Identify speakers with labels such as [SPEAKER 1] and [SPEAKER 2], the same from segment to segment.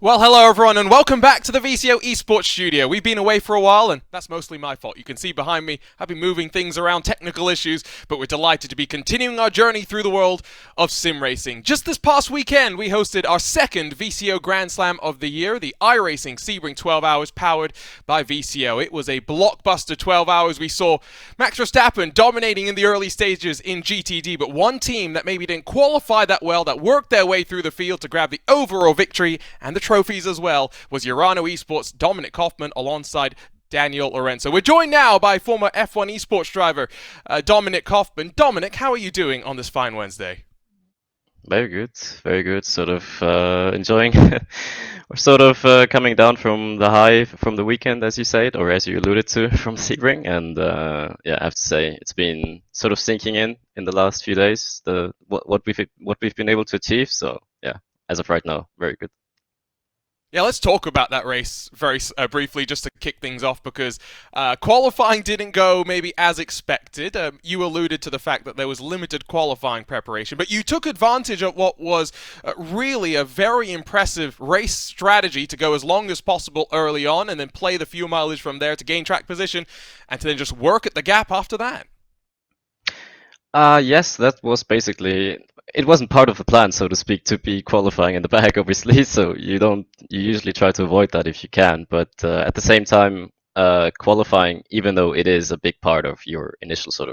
[SPEAKER 1] Well, hello everyone, and welcome back to the VCO Esports studio. We've been away for a while, and that's mostly my fault. You can see behind me, I've been moving things around, technical issues, but we're delighted to be continuing our journey through the world of sim racing. Just this past weekend, we hosted our second VCO Grand Slam of the year, the iRacing Sebring 12 Hours, powered by VCO. It was a blockbuster 12 hours. We saw Max Verstappen dominating in the early stages in GTD, but one team that maybe didn't qualify that well, that worked their way through the field to grab the overall victory and the trophies as well, was VCO Esports' Dominik Hofmann alongside Daniel Lorenzo. We're joined now by former F1 Esports driver Dominik Hofmann. Dominik, how are you doing on this fine Wednesday?
[SPEAKER 2] Very good, very good. Sort of enjoying. We're sort of coming down from the high from the weekend, as you said, or as you alluded to, from Sebring. And yeah, I have to say it's been sort of sinking in the last few days. What we've been able to achieve. So yeah, as of right now, very good.
[SPEAKER 1] Yeah, let's talk about that race very briefly just to kick things off because qualifying didn't go maybe as expected. You alluded to the fact that there was limited qualifying preparation, but you took advantage of what was really a very impressive race strategy to go as long as possible early on and then play the fuel mileage from there to gain track position and to then just work at the gap after that.
[SPEAKER 2] Yes, that was basically. It wasn't part of the plan, so to speak, to be qualifying in the back, obviously. So you usually try to avoid that if you can. But at the same time, qualifying, even though it is a big part of your initial sort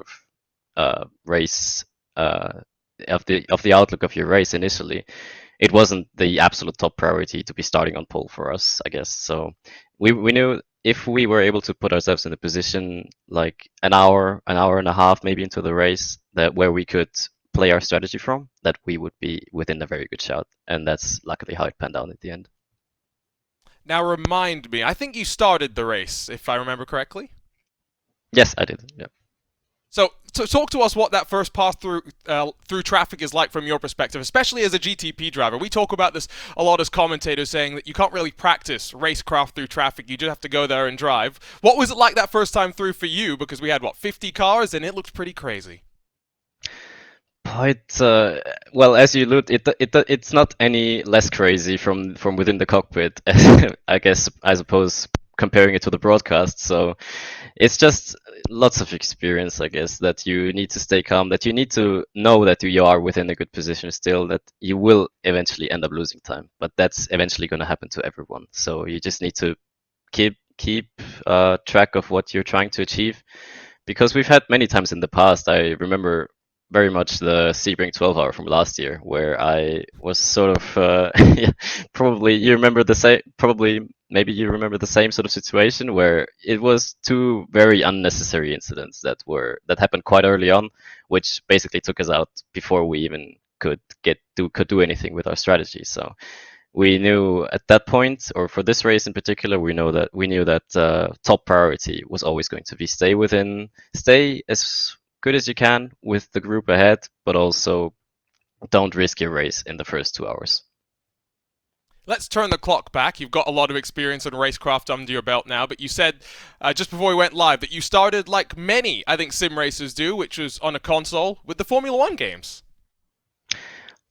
[SPEAKER 2] of race, of the outlook of your race initially, it wasn't the absolute top priority to be starting on pole for us, I guess. So we knew if we were able to put ourselves in a position like an hour and a half maybe into the race, that where we could play our strategy from, that we would be within a very good shot. And that's luckily how it panned out at the end.
[SPEAKER 1] Now remind me, I think you started the race, if I remember correctly.
[SPEAKER 2] Yes, I did. Yeah.
[SPEAKER 1] So talk to us what that first pass through traffic is like from your perspective, especially as a GTP driver. We talk about this a lot as commentators, saying that you can't really practice racecraft through traffic. You just have to go there and drive. What was it like that first time through for you? Because we had 50 cars, and it looked pretty crazy.
[SPEAKER 2] Quite well, as you allude, it's not any less crazy from within the cockpit, I guess, I suppose, comparing it to the broadcast. So it's just lots of experience, I guess, that you need to stay calm, that you need to know that you are within a good position still, that you will eventually end up losing time, but that's eventually going to happen to everyone. So you just need to keep track of what you're trying to achieve, because we've had many times in the past. I remember very much the Sebring 12 hour from last year, where I was sort of yeah, probably you remember the same, probably maybe you remember the same sort of situation where it was two very unnecessary incidents that happened quite early on, which basically took us out before we even could do anything with our strategy. So we knew at that point, or for this race in particular, we knew that top priority was always going to be stay as good as you can with the group ahead, but also don't risk your race in the first 2 hours.
[SPEAKER 1] Let's turn the clock back. You've got a lot of experience in racecraft under your belt now, but you said just before we went live that you started like many, I think, sim racers do, which was on a console with the Formula One games.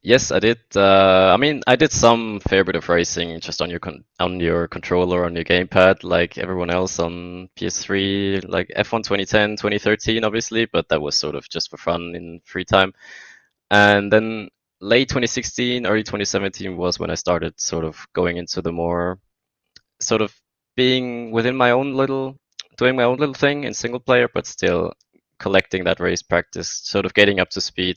[SPEAKER 2] Yes, I did. I mean, I did some fair bit of racing just on on your controller, on your gamepad, like everyone else on PS3, like F1 2010, 2013, obviously, but that was sort of just for fun in free time. And then late 2016, early 2017 was when I started sort of going into the more sort of being within my own little, doing my own little thing in single player, but still collecting that race practice, sort of getting up to speed.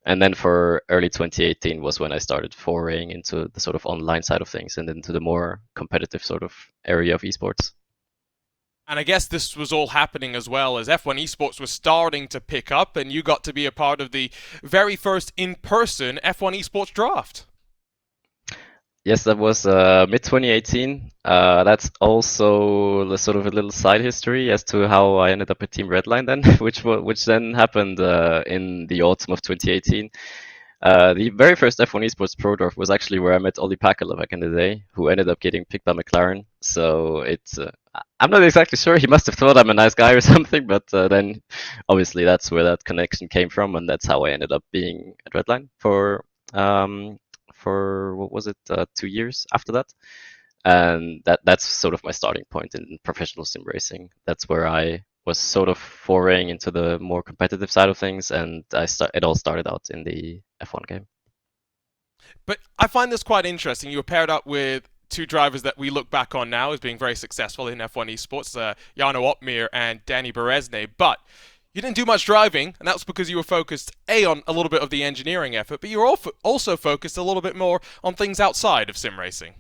[SPEAKER 2] And then for early 2018 was when I started foraying into the sort of online side of things and into the more competitive sort of area of esports.
[SPEAKER 1] And I guess this was all happening as well as F1 Esports was starting to pick up, and you got to be a part of the very first in person F1 Esports draft.
[SPEAKER 2] Yes, that was mid 2018. That's also the sort of a little side history as to how I ended up at Team Redline then, which then happened in the autumn of 2018. The very first F1 Esports Pro Draft was actually where I met Olli Pakala back in the day, who ended up getting picked by McLaren. So I'm not exactly sure. He must have thought I'm a nice guy or something, but then obviously that's where that connection came from, and that's how I ended up being at Redline for what was it, 2 years after that, and that's sort of my starting point in professional sim racing. That's where I was sort of foraying into the more competitive side of things, and it all started out in the F1 game.
[SPEAKER 1] But I find this quite interesting. You were paired up with two drivers that we look back on now as being very successful in F1 esports, Jarno Opmeer and Danny Beresne. But you didn't do much driving, and that's because you were focused on a little bit of the engineering effort, but you were also focused a little bit more on things outside of sim racing.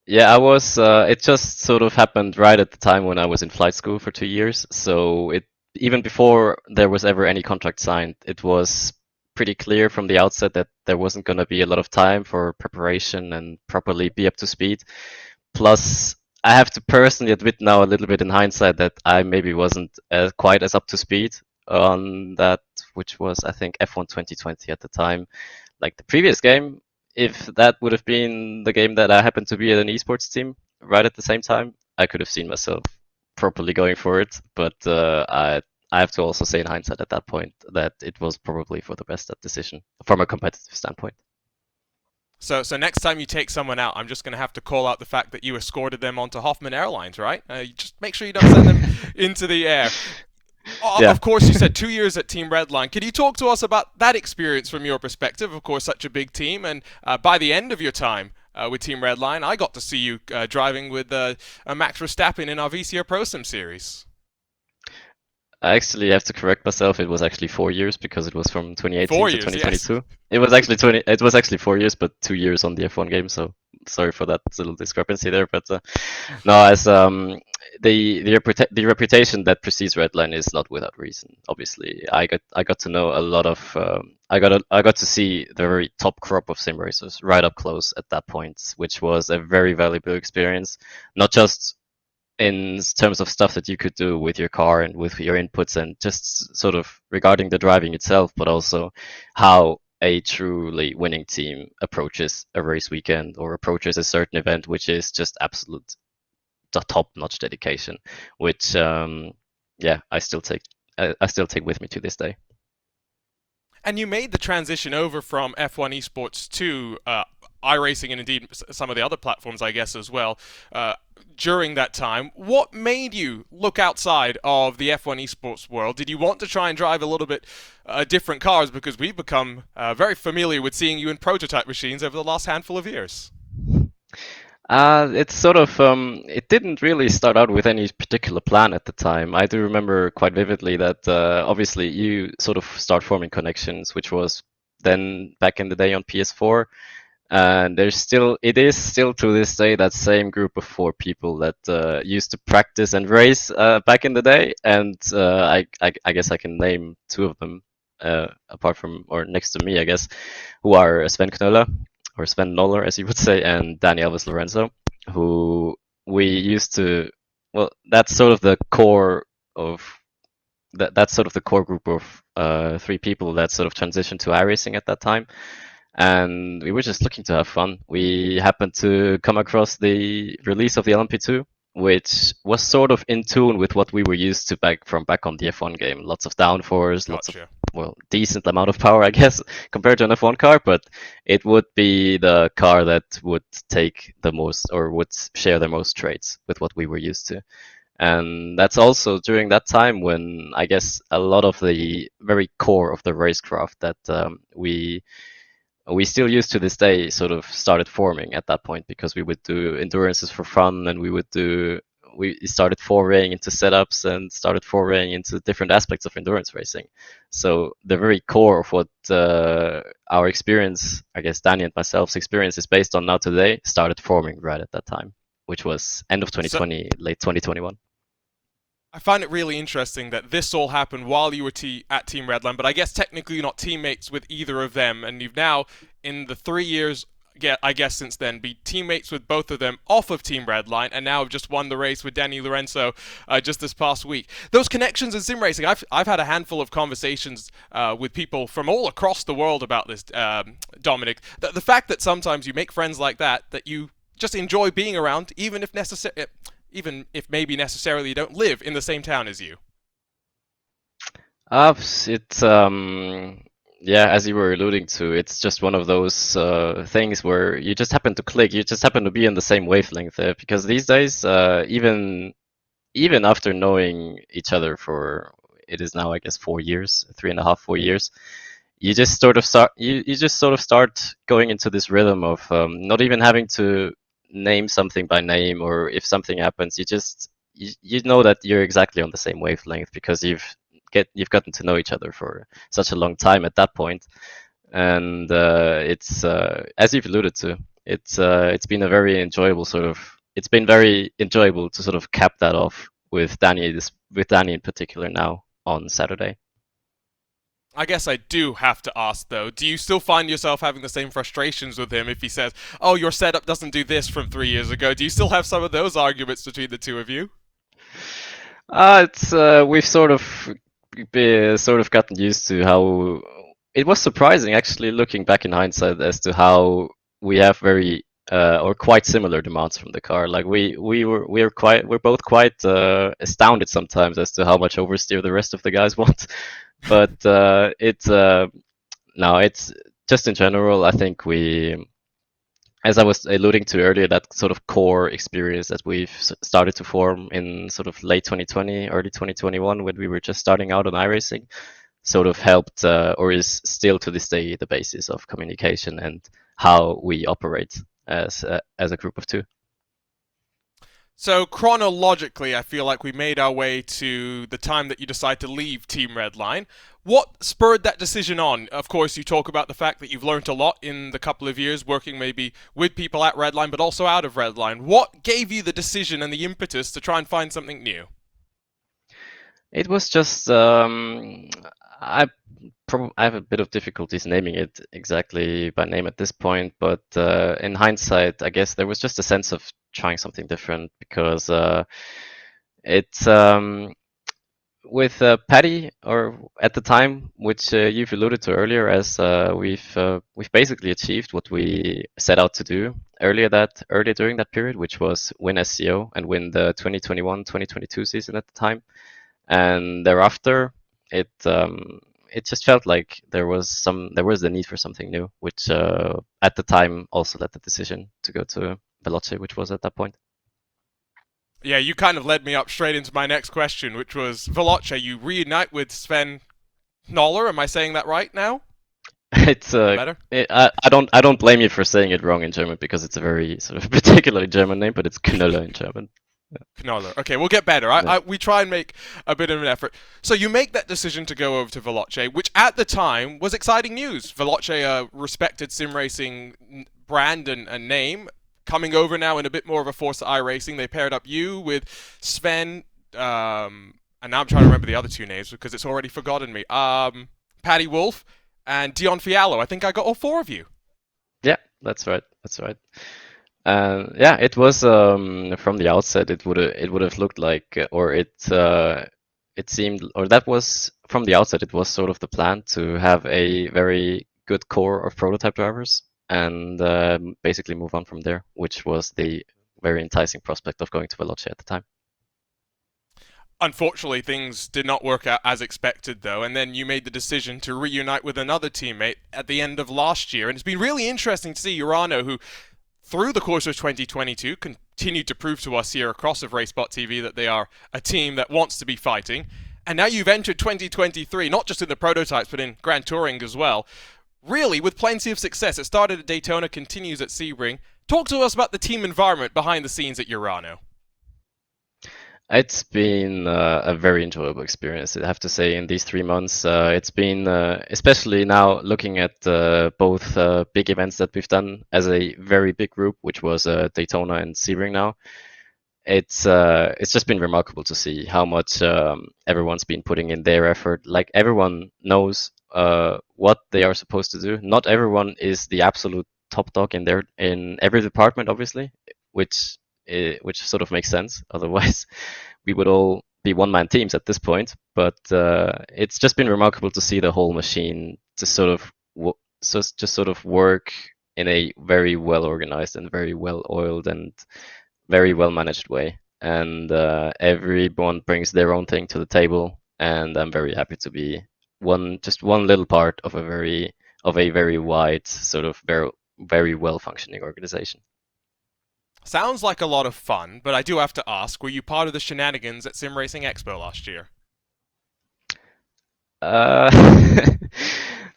[SPEAKER 2] Yeah, I was. It just sort of happened right at the time when I was in flight school for 2 years. So it even before there was ever any contract signed, it was pretty clear from the outset that there wasn't going to be a lot of time for preparation and properly be up to speed. Plus, I have to personally admit now a little bit in hindsight that I maybe wasn't quite as up to speed on that, which was I think F1 2020 at the time. Like the previous game, if that would have been the game that I happened to be at an esports team right at the same time, I could have seen myself properly going for it. But I have to also say in hindsight at that point that it was probably for the best that decision from a competitive standpoint.
[SPEAKER 1] So next time you take someone out, I'm just going to have to call out the fact that you escorted them onto Hofmann Airlines, right? You just make sure you don't send them into the air.
[SPEAKER 2] Yeah.
[SPEAKER 1] Of course, you said 2 years at Team Redline. Can you talk to us about that experience from your perspective? Of course, such a big team, and by the end of your time with Team Redline, I got to see you driving with Max Verstappen in our VCO Pro Sim series.
[SPEAKER 2] I actually have to correct myself. It was actually 4 years because it was from 2018
[SPEAKER 1] 4
[SPEAKER 2] to
[SPEAKER 1] years, yes.
[SPEAKER 2] 2022. It was actually 20. It was actually 4 years, but 2 years on the F1 game. So sorry for that little discrepancy there. But no, as the reputation that precedes Redline is not without reason. Obviously, I got to know a lot of. I got to see the very top crop of sim racers right up close at that point, which was a very valuable experience. Not just in terms of stuff that you could do with your car and with your inputs and just sort of regarding the driving itself, but also how a truly winning team approaches a race weekend or approaches a certain event, which is just absolute top-notch dedication, which yeah, I still take with me to this day.
[SPEAKER 1] And you made the transition over from F1 esports to iRacing and indeed some of the other platforms, I guess, as well. During that time, what made you look outside of the F1 esports world? Did you want to try and drive a little bit different cars? Because we've become very familiar with seeing you in prototype machines over the last handful of years.
[SPEAKER 2] It's sort of it didn't really start out with any particular plan at the time. I do remember quite vividly that obviously you sort of start forming connections, which was then back in the day on PS4, and it is still to this day that same group of four people that used to practice and race back in the day, and I guess I can name two of them apart from or next to me, I guess, who are Sven Knoller or Sven Noller, as you would say, and Danny Alves Lorenzo, who we used to. Well, that's sort of the core of that's sort of the core group of three people that sort of transitioned to iRacing at that time, and we were just looking to have fun. We happened to come across the release of the LMP2, which was sort of in tune with what we were used to back on the F1 game. Lots of downforce, lots of
[SPEAKER 1] Gotcha.
[SPEAKER 2] decent amount of power, I guess, compared to an F1 car, but it would be the car that would take the most or would share the most traits with what we were used to. And that's also during that time when I guess a lot of the very core of the racecraft that we still use to this day sort of started forming at that point, because we would do endurances for fun, and we started foraying into setups and started foraying into different aspects of endurance racing. So the very core of what our experience, I guess Danny and myself's experience is based on now today, started forming right at that time, which was end of
[SPEAKER 1] So
[SPEAKER 2] 2020, late 2021.
[SPEAKER 1] I find it really interesting that this all happened while you were at Team Redline, but I guess technically you're not teammates with either of them, and you've now, in the 3 years, I guess since then, be teammates with both of them off of Team Redline, and now have just won the race with Danny Lorenzo just this past week. Those connections in sim racing, I've had a handful of conversations with people from all across the world about this, Dominik. The fact that sometimes you make friends like that you just enjoy being around, even if maybe necessarily you don't live in the same town as you.
[SPEAKER 2] It's yeah, as you were alluding to, it's just one of those things where you just happen to click, you just happen to be in the same wavelength. Because these days, even after knowing each other for it is now, I guess, 4 years, 3.5, 4 years, you just sort of start going into this rhythm of not even having to name something by name, or if something happens, you know that you're exactly on the same wavelength because you've gotten to know each other for such a long time at that point. And it's as you've alluded to, it's been a very enjoyable sort of it's been very enjoyable to sort of cap that off with Danny in particular now on Saturday.
[SPEAKER 1] I guess I do have to ask though, do you still find yourself having the same frustrations with him if he says, "Oh, your setup doesn't do this from 3 years ago"? Do you still have some of those arguments between the two of you?
[SPEAKER 2] It's we've sort of gotten used to how it was surprising actually looking back in hindsight as to how we have very or quite similar demands from the car. Like we're both quite astounded sometimes as to how much oversteer the rest of the guys want. But it's no, it's just in general. I think as I was alluding to earlier, that sort of core experience that we've started to form in sort of late 2020, early 2021, when we were just starting out on iRacing, sort of helped or is still to this day the basis of communication and how we operate as a group of two.
[SPEAKER 1] So chronologically, I feel like we made our way to the time that you decide to leave Team Redline. What spurred that decision on? Of course, you talk about the fact that you've learned a lot in the couple of years working maybe with people at Redline, but also out of Redline. What gave you the decision and the impetus to try and find something new?
[SPEAKER 2] It was just I I have a bit of difficulties naming it exactly by name at this point, but in hindsight, I guess there was just a sense of trying something different because it's with Patty, or at the time, which you've alluded to earlier, as we've basically achieved what we set out to do earlier during that period, which was win SCO and win the 2021-2022 season at the time, and thereafter it just felt like there was the need for something new, which at the time also led the decision to go to Veloce, which was at that point.
[SPEAKER 1] Yeah, you kind of led me up straight into my next question, which was Veloce, you reunite with Sven Knoller. Am I saying that right now?
[SPEAKER 2] It's
[SPEAKER 1] Or better?
[SPEAKER 2] I don't blame you for saying it wrong in German because it's a very sort of particularly German name, but it's Knöller in German.
[SPEAKER 1] Knoller. Okay, we'll get better.
[SPEAKER 2] Yeah.
[SPEAKER 1] We try and make a bit of an effort. So you make that decision to go over to Veloce, which at the time was exciting news. Veloce, a respected sim racing brand and name, coming over now in a bit more of a Forza iRacing. They paired up you with Sven, and now I'm trying to remember the other two names because it's already forgotten me. Paddy Wolf and Dion Fiallo. I think I got all four of you.
[SPEAKER 2] Yeah, that's right. That's right. Yeah, it was from the outset. It would have looked like, or it seemed, or that was from the outset. It was sort of the plan to have a very good core of prototype drivers and basically move on from there, which was the very enticing prospect of going to Veloce at the time.
[SPEAKER 1] Unfortunately, things did not work out as expected, though, and then you made the decision to reunite with another teammate at the end of last year. And it's been really interesting to see Urano, who, through the course of 2022, continued to prove to us here across of RaceBot TV that they are a team that wants to be fighting. And now you've entered 2023, not just in the prototypes, but in Grand Touring as well. Really, with plenty of success. It started at Daytona, continues at Sebring. Talk to us about the team environment behind the scenes at Urano.
[SPEAKER 2] It's been a very enjoyable experience, I have to say, in these 3 months. It's been, especially now looking at both big events that we've done as a very big group, which was Daytona and Sebring now. It's just been remarkable to see how much everyone's been putting in their effort. Like everyone knows what they are supposed to do. Not everyone is the absolute top dog in every department, obviously, which sort of makes sense. Otherwise, we would all be one-man teams at this point. But it's just been remarkable to see the whole machine just sort of work in a very well organized and very well oiled and very well managed way. And everyone brings their own thing to the table, and I'm very happy to be one little part of a very wide sort of very well functioning organization.
[SPEAKER 1] Sounds like a lot of fun, but I do have to ask, were you part of the shenanigans at Sim Racing Expo last year?
[SPEAKER 2] Uh,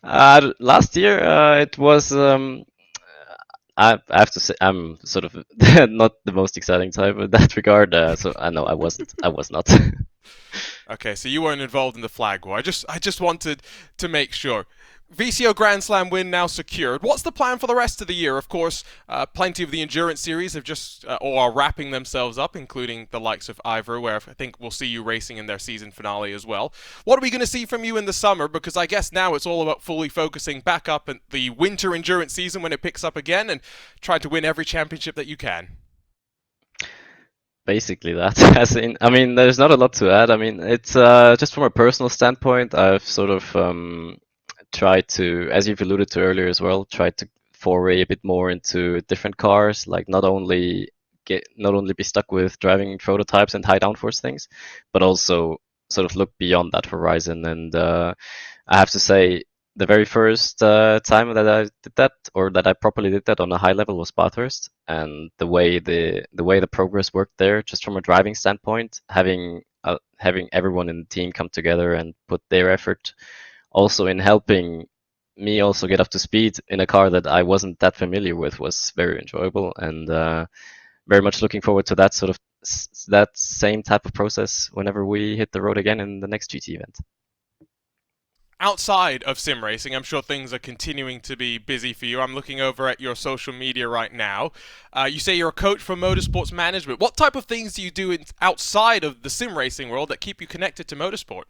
[SPEAKER 2] Last year, it was. I have to say, I'm sort of not the most exciting type in that regard. So I know I wasn't. I was not.
[SPEAKER 1] Okay, so you weren't involved in the flag war. I just wanted to make sure. VCO Grand Slam win now secured. What's the plan for the rest of the year? Of course, plenty of the endurance series have just or are wrapping themselves up, including the likes of Ivor, where I think we'll see you racing in their season finale as well. What are we going to see from you in the summer? Because I guess now it's all about fully focusing back up at the winter endurance season when it picks up again and trying to win every championship that you can.
[SPEAKER 2] Basically that. As in, I mean, there's not a lot to add. I mean, it's just from a personal standpoint, I've sort of tried to, as you've alluded to earlier as well, tried to foray a bit more into different cars, like not only be stuck with driving prototypes and high downforce things, but also sort of look beyond that horizon. And I have to say, the very first time that I did that, or that I properly did that on a high level, was Bathurst, and the way the progress worked there, just from a driving standpoint, having everyone in the team come together and put their effort, also in helping me also get up to speed in a car that I wasn't that familiar with, was very enjoyable, and very much looking forward to that sort of that same type of process whenever we hit the road again in the next GT event.
[SPEAKER 1] Outside of sim racing, I'm sure things are continuing to be busy for you. I'm looking over at your social media right now. You say you're a coach for motorsports management. What type of things do you do outside of the sim racing world that keep you connected to motorsport?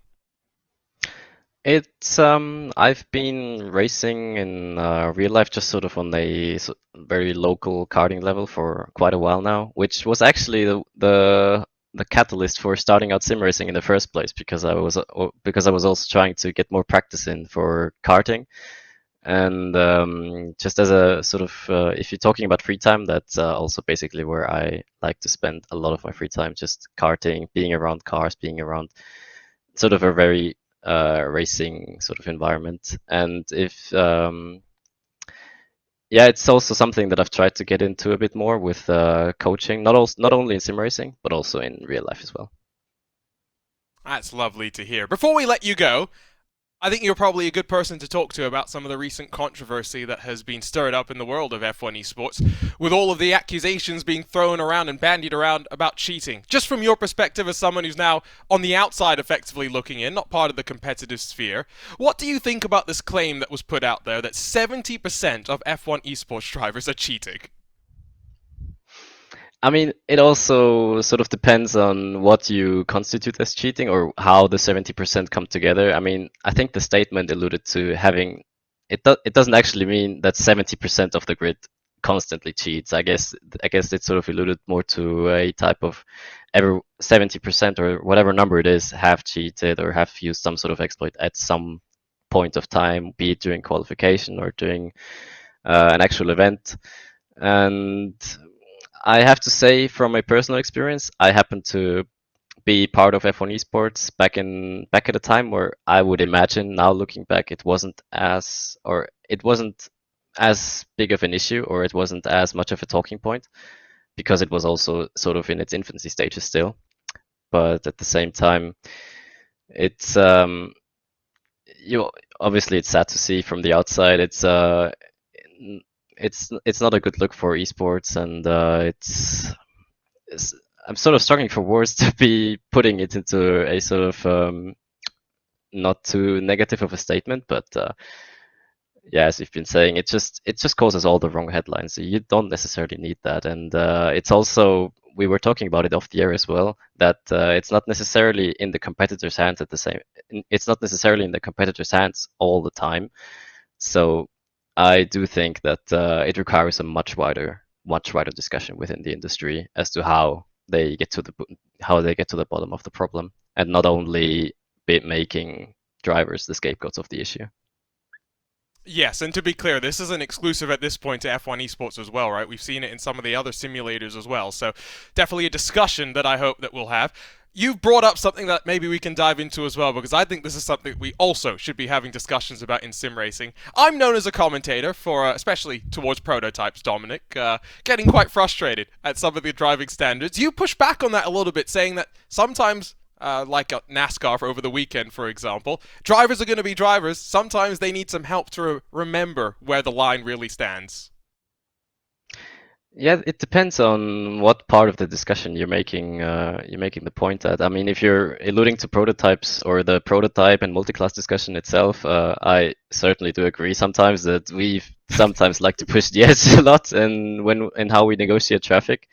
[SPEAKER 2] It's I've been racing in real life, just sort of on a very local karting level for quite a while now, which was actually the catalyst for starting out sim racing in the first place, because I was also trying to get more practice in for karting. And just as a sort of, if you're talking about free time, that's also basically where I like to spend a lot of my free time, just karting, being around cars, being around sort of a very racing sort of environment. And if yeah, it's also something that I've tried to get into a bit more with coaching, not only in sim racing but also in real life as well.
[SPEAKER 1] That's lovely to hear. Before we let you go, I think you're probably a good person to talk to about some of the recent controversy that has been stirred up in the world of F1 esports, with all of the accusations being thrown around and bandied around about cheating. Just from your perspective as someone who's now on the outside effectively looking in, not part of the competitive sphere, what do you think about this claim that was put out there that 70% of F1 esports drivers are cheating?
[SPEAKER 2] I mean, it also sort of depends on what you constitute as cheating, or how the 70% come together. I mean, I think the statement alluded to having it doesn't actually mean that 70% of the grid constantly cheats. I guess it sort of alluded more to a type of every 70% or whatever number it is have cheated or have used some sort of exploit at some point of time, be it during qualification or during an actual event. And I have to say, from my personal experience, I happen to be part of F1 esports back at a time where I would imagine, now looking back, it wasn't as big of an issue, or it wasn't as much of a talking point, because it was also sort of in its infancy stages still. But at the same time, it's you obviously it's sad to see from the outside. It's not a good look for esports, and it's I'm sort of struggling for words to be putting it into a sort of not too negative of a statement, but yeah, as you've been saying, it just causes all the wrong headlines. So you don't necessarily need that, and it's also, we were talking about it off the air as well, that it's not necessarily in the competitor's hands at the same. It's not necessarily in the competitor's hands all the time. So I do think that it requires a much wider discussion within the industry as to how they get to the bottom of the problem, and not only be making drivers the scapegoats of the issue.
[SPEAKER 1] Yes, and to be clear, this isn't exclusive at this point to F1 Esports as well, right? We've seen it in some of the other simulators as well. So definitely a discussion that I hope that we'll have. You've brought up something that maybe we can dive into as well, because I think this is something we also should be having discussions about in sim racing. I'm known as a commentator for, especially towards prototypes, Dominik, getting quite frustrated at some of the driving standards. You push back on that a little bit, saying that sometimes like a NASCAR for over the weekend, for example. Drivers are going to be drivers. Sometimes they need some help to remember where the line really stands.
[SPEAKER 2] Yeah, it depends on what part of the discussion you're making the point at. I mean, if you're alluding to prototypes or the prototype and multi-class discussion itself, I certainly do agree sometimes that we sometimes like to push the edge a lot and when and how we negotiate traffic.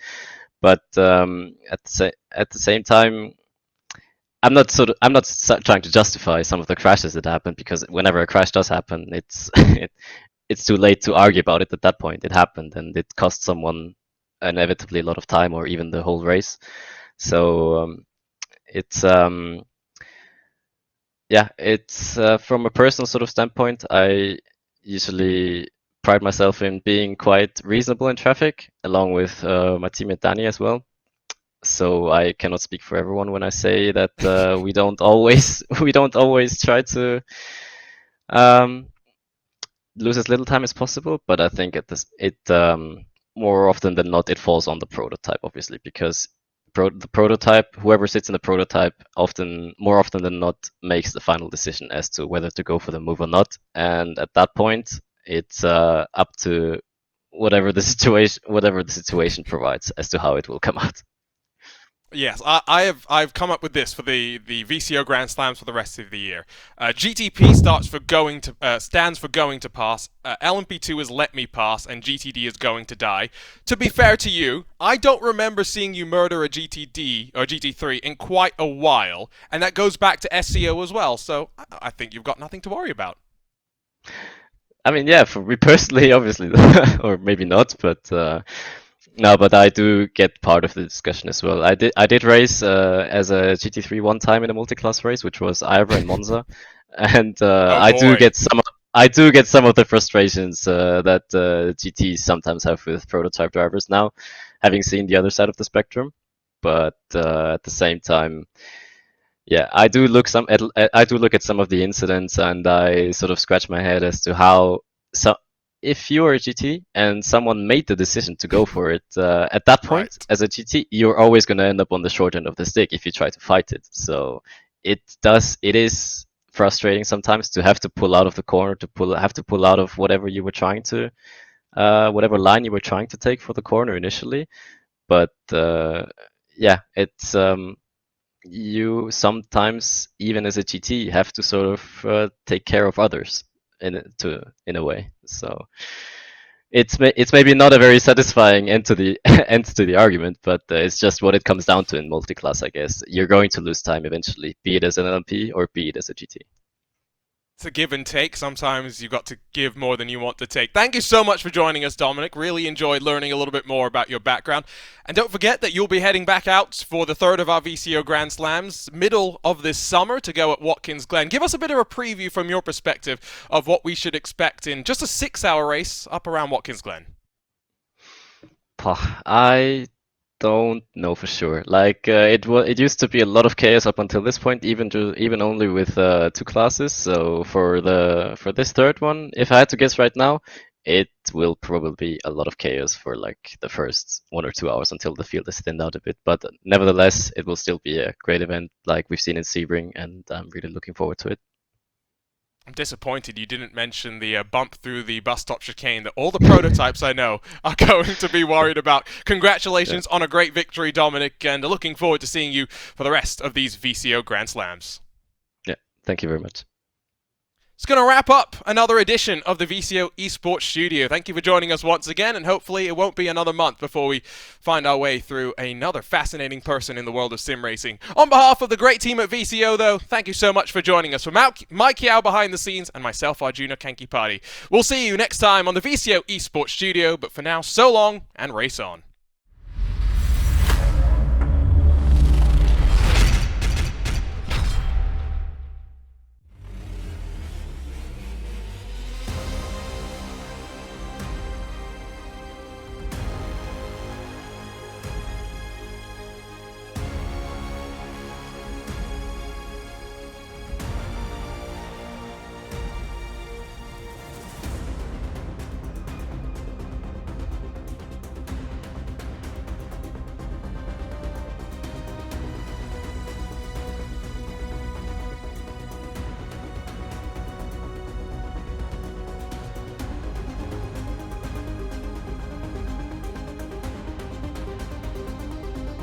[SPEAKER 2] But at the same time, I'm not trying to justify some of the crashes that happen because whenever a crash does happen, it's too late to argue about it at that point. It happened and it cost someone inevitably a lot of time or even the whole race. So it's yeah, it's from a personal sort of standpoint, I usually pride myself in being quite reasonable in traffic, along with my teammate Danny as well. So I cannot speak for everyone when I say that we don't always we don't always try to um, lose as little time as possible. But I think more often than not it falls on the prototype, obviously, because the prototype, whoever sits in the prototype, more often than not makes the final decision as to whether to go for the move or not. And at that point, it's up to whatever the situation provides as to how it will come out.
[SPEAKER 1] Yes, I've come up with this for the VCO Grand Slams for the rest of the year. GTP stands for going to pass. LMP2 is let me pass, and GTD is going to die. To be fair to you, I don't remember seeing you murder a GTD or GT3 in quite a while, and that goes back to SCO as well. So I think you've got nothing to worry about.
[SPEAKER 2] I mean, yeah, for me personally, obviously, or maybe not, but no, but I do get part of the discussion as well. I did race as a GT3 one time in a multi-class race, which was Ivor and Monza, and
[SPEAKER 1] Oh
[SPEAKER 2] I do
[SPEAKER 1] boy.
[SPEAKER 2] get some of the frustrations that GTs sometimes have with prototype drivers now, having seen the other side of the spectrum. But at the same time, yeah, I do look at some of the incidents and I sort of scratch my head as to how so if you're a GT and someone made the decision to go for it at that point
[SPEAKER 1] Right.
[SPEAKER 2] as a GT, you're always going to end up on the short end of the stick if you try to fight it. So it is frustrating sometimes to have to pull out of the corner have to pull out of whatever you were trying to whatever line you were trying to take for the corner initially. But yeah, it's you sometimes, even as a GT, have to sort of take care of others in a way. So it's maybe not a very satisfying end to the end to the argument, but it's just what it comes down to in multi-class, I guess. You're going to lose time eventually, be it as an LMP or be it as a GT.
[SPEAKER 1] It's a give and take. Sometimes you've got to give more than you want to take. Thank you so much for joining us, Dominik. Really enjoyed learning a little bit more about your background. And don't forget that you'll be heading back out for the third of our VCO Grand Slams, middle of this summer, to go at Watkins Glen. Give us a bit of a preview from your perspective of what we should expect in just a 6-hour race up around Watkins Glen.
[SPEAKER 2] I don't know for sure. Like it used to be a lot of chaos up until this point, even only with two classes. So for this third one, if I had to guess right now, it will probably be a lot of chaos for like the first 1 or 2 hours until the field is thinned out a bit. But nevertheless, it will still be a great event like we've seen in Sebring, and I'm really looking forward to it.
[SPEAKER 1] I'm disappointed you didn't mention the bump through the bus stop chicane that all the prototypes I know are going to be worried about.
[SPEAKER 2] Yeah,
[SPEAKER 1] Congratulations on a great victory, Dominik, and looking forward to seeing you for the rest of these VCO Grand Slams.
[SPEAKER 2] yeah. Thank you very much.
[SPEAKER 1] It's going to wrap up another edition of the VCO Esports Studio. Thank you for joining us once again, and hopefully it won't be another month before we find our way through another fascinating person in the world of sim racing. On behalf of the great team at VCO, though, thank you so much for joining us. From Mike Yao behind the scenes and myself, Arjuna Kankipati. We'll see you next time on the VCO Esports Studio, but for now, so long and race on.